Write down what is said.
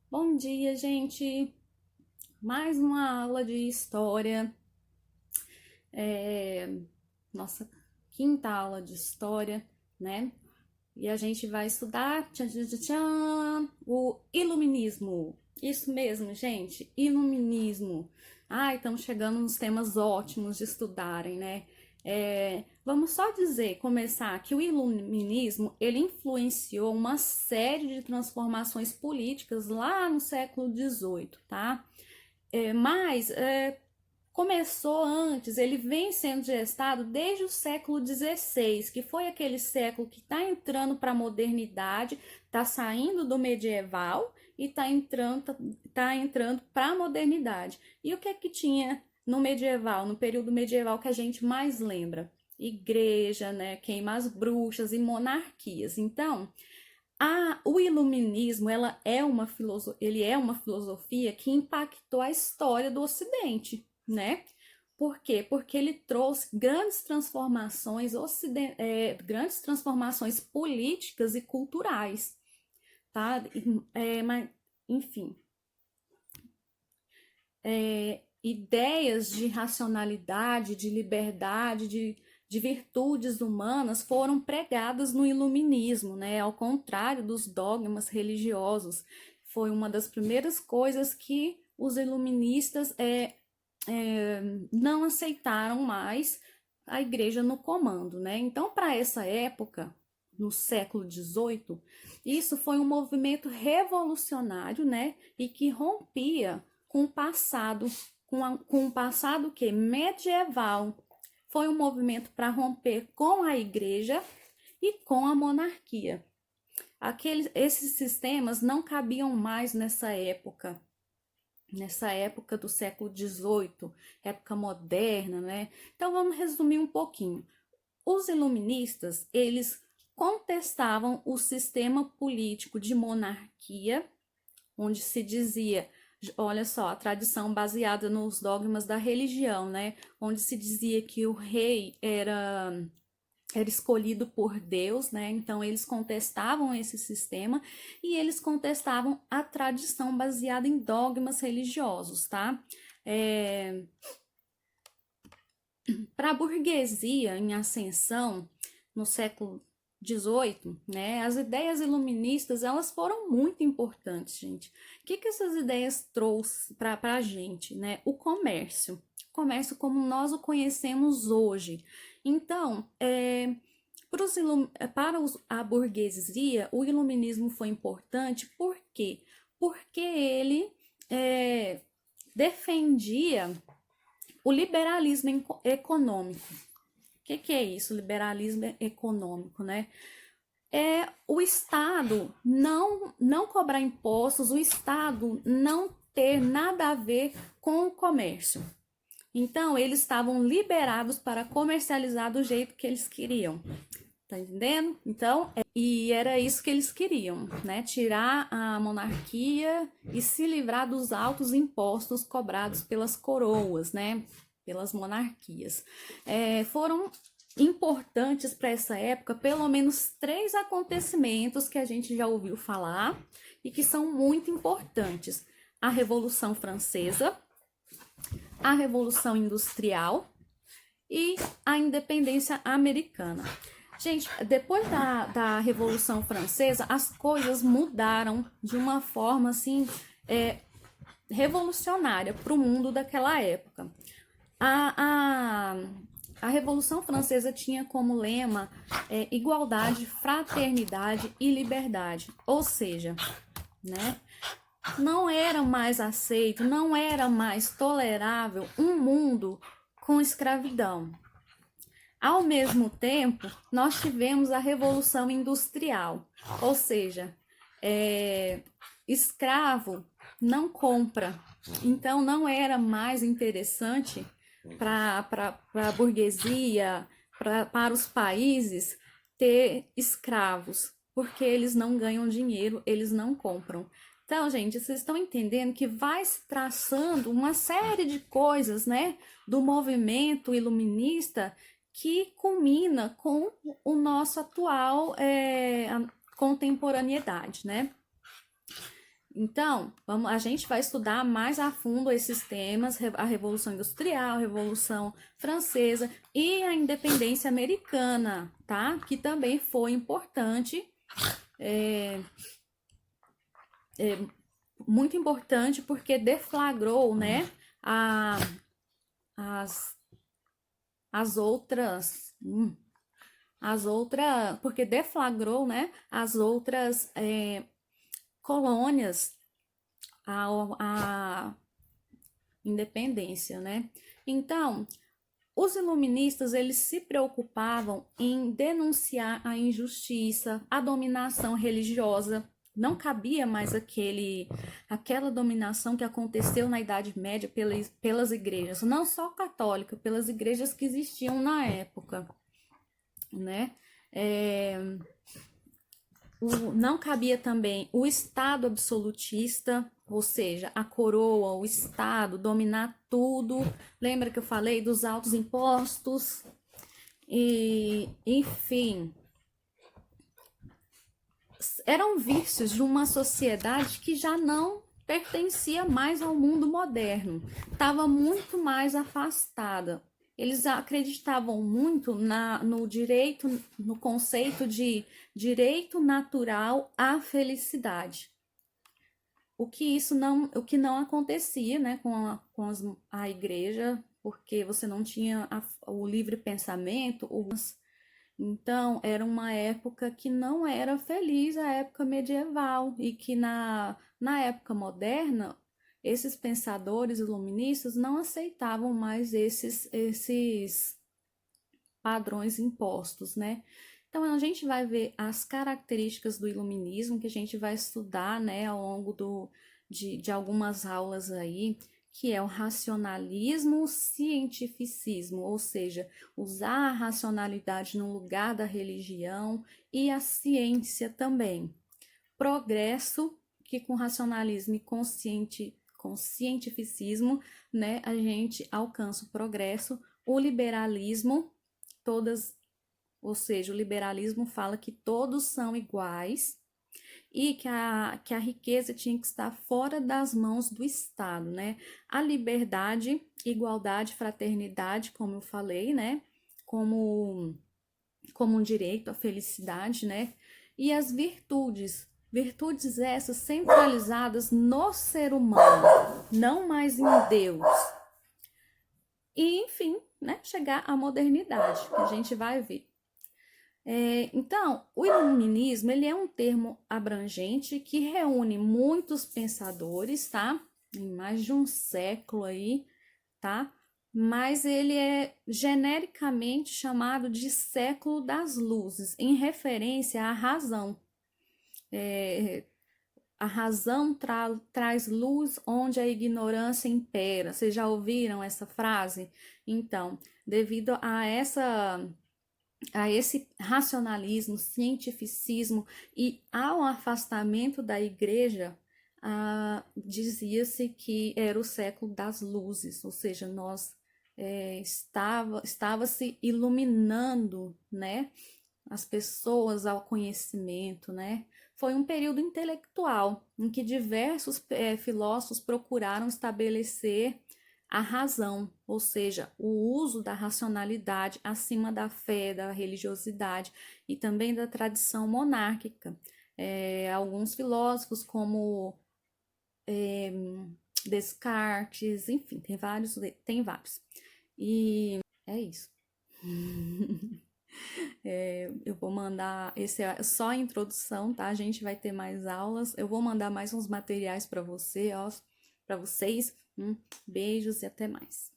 Bom dia, gente! Mais uma aula de história, é, nossa quinta aula de história, né? E a gente vai estudar tchan, tchan, tchan, tchan, o iluminismo. Isso mesmo, gente, iluminismo. Ai, estamos chegando nos temas ótimos de estudarem, né? Vamos só dizer, começar que o iluminismo ele influenciou uma série de transformações políticas lá no século XVIII, tá? Mas começou antes, ele vem sendo gestado desde o século XVI, que foi aquele século que está entrando para a modernidade, está saindo do medieval e tá entrando para a modernidade. E o que é que tinha no medieval, no período medieval que a gente mais lembra? Igreja, né, queima as bruxas e monarquias. Então, o iluminismo ele é uma filosofia que impactou a história do Ocidente, né? Por quê? Porque ele trouxe grandes transformações políticas e culturais, tá? Mas, enfim, ideias de racionalidade, de liberdade, de virtudes humanas foram pregadas no iluminismo, né? Ao contrário dos dogmas religiosos. Foi uma das primeiras coisas que os iluministas não aceitaram mais a igreja no comando, né? Então, para essa época, no século XVIII, isso foi um movimento revolucionário, né? E que rompia com o passado, com o passado que medieval. Foi um movimento para romper com a igreja e com a monarquia. Esses sistemas não cabiam mais nessa época do século XVIII, época moderna, né? Então vamos resumir um pouquinho. Os iluministas, eles contestavam o sistema político de monarquia, onde se dizia, olha só, a tradição baseada nos dogmas da religião, né? Onde se dizia que o rei era escolhido por Deus, né? Então eles contestavam esse sistema e eles contestavam a tradição baseada em dogmas religiosos, tá? Para a burguesia em ascensão no século XVIII, né? As ideias iluministas elas foram muito importantes, gente. O que essas ideias trouxeram para a gente, né? O comércio como nós o conhecemos hoje. Então, para a burguesia, o iluminismo foi importante, por quê? Porque ele defendia o liberalismo econômico. O que é isso, liberalismo econômico, né? É o Estado não cobrar impostos, o Estado não ter nada a ver com o comércio. Então, eles estavam liberados para comercializar do jeito que eles queriam. Tá entendendo? Então, e era isso que eles queriam, né? Tirar a monarquia e se livrar dos altos impostos cobrados pelas coroas, né? Pelas monarquias. Foram importantes para essa época pelo menos 3 acontecimentos que a gente já ouviu falar e que são muito importantes: a Revolução Francesa, a Revolução Industrial e a Independência Americana. Gente, depois da Revolução Francesa, as coisas mudaram de uma forma assim revolucionária para o mundo daquela época. A, a Revolução Francesa tinha como lema igualdade, fraternidade e liberdade. Ou seja, né, não era mais aceito, não era mais tolerável um mundo com escravidão. Ao mesmo tempo, nós tivemos a Revolução Industrial, ou seja, escravo não compra. Então, não era mais interessante para a burguesia, para os países, ter escravos, porque eles não ganham dinheiro, eles não compram. Então, gente, vocês estão entendendo que vai se traçando uma série de coisas, né, do movimento iluminista que culmina com o nosso atual contemporaneidade, né? Então, a gente vai estudar mais a fundo esses temas, a Revolução Industrial, a Revolução Francesa e a independência americana, tá? Que também foi importante, muito importante, porque deflagrou, né, as, as outras, porque deflagrou, né, as outras colônias, a independência, né? Então, os iluministas, eles se preocupavam em denunciar a injustiça, a dominação religiosa. Não cabia mais aquela dominação que aconteceu na Idade Média pelas igrejas, não só católicas, pelas igrejas que existiam na época, né? Não cabia também o Estado absolutista, ou seja, a coroa, o Estado, dominar tudo. Lembra que eu falei dos altos impostos? E, enfim, eram vícios de uma sociedade que já não pertencia mais ao mundo moderno, estava muito mais afastada. Eles acreditavam muito no direito, no conceito de direito natural à felicidade. O que não acontecia, né, a igreja, porque você não tinha o livre pensamento, então era uma época que não era feliz, a época medieval, e que na época moderna esses pensadores iluministas não aceitavam mais esses padrões impostos, né? Então a gente vai ver as características do iluminismo que a gente vai estudar, né, ao longo de algumas aulas aí, que é o racionalismo, o cientificismo, ou seja, usar a racionalidade no lugar da religião e a ciência também. Progresso, que com racionalismo e com cientificismo, né, a gente alcança o progresso. O liberalismo, ou seja, o liberalismo fala que todos são iguais e que a riqueza tinha que estar fora das mãos do Estado, né? A liberdade, igualdade, fraternidade, como eu falei, né? Como um direito à felicidade, né? E as virtudes essas centralizadas no ser humano, não mais em Deus. E, enfim, né? Chegar à modernidade, que a gente vai ver. Então, o iluminismo, ele é um termo abrangente que reúne muitos pensadores, tá? Em mais de um século aí, tá? Mas ele é genericamente chamado de século das luzes, em referência à razão. A razão traz luz onde a ignorância impera. Vocês já ouviram essa frase? Então, devido a esse racionalismo, cientificismo e ao afastamento da igreja, dizia-se que era o século das luzes, ou seja, estava se iluminando, né, as pessoas ao conhecimento, né? Foi um período intelectual em que diversos filósofos procuraram estabelecer a razão, ou seja, o uso da racionalidade acima da fé, da religiosidade e também da tradição monárquica. Alguns filósofos como Descartes, enfim, tem vários. E é isso. Eu vou mandar, esse é só a introdução, tá? A gente vai ter mais aulas. Eu vou mandar mais uns materiais para vocês. Beijos e até mais.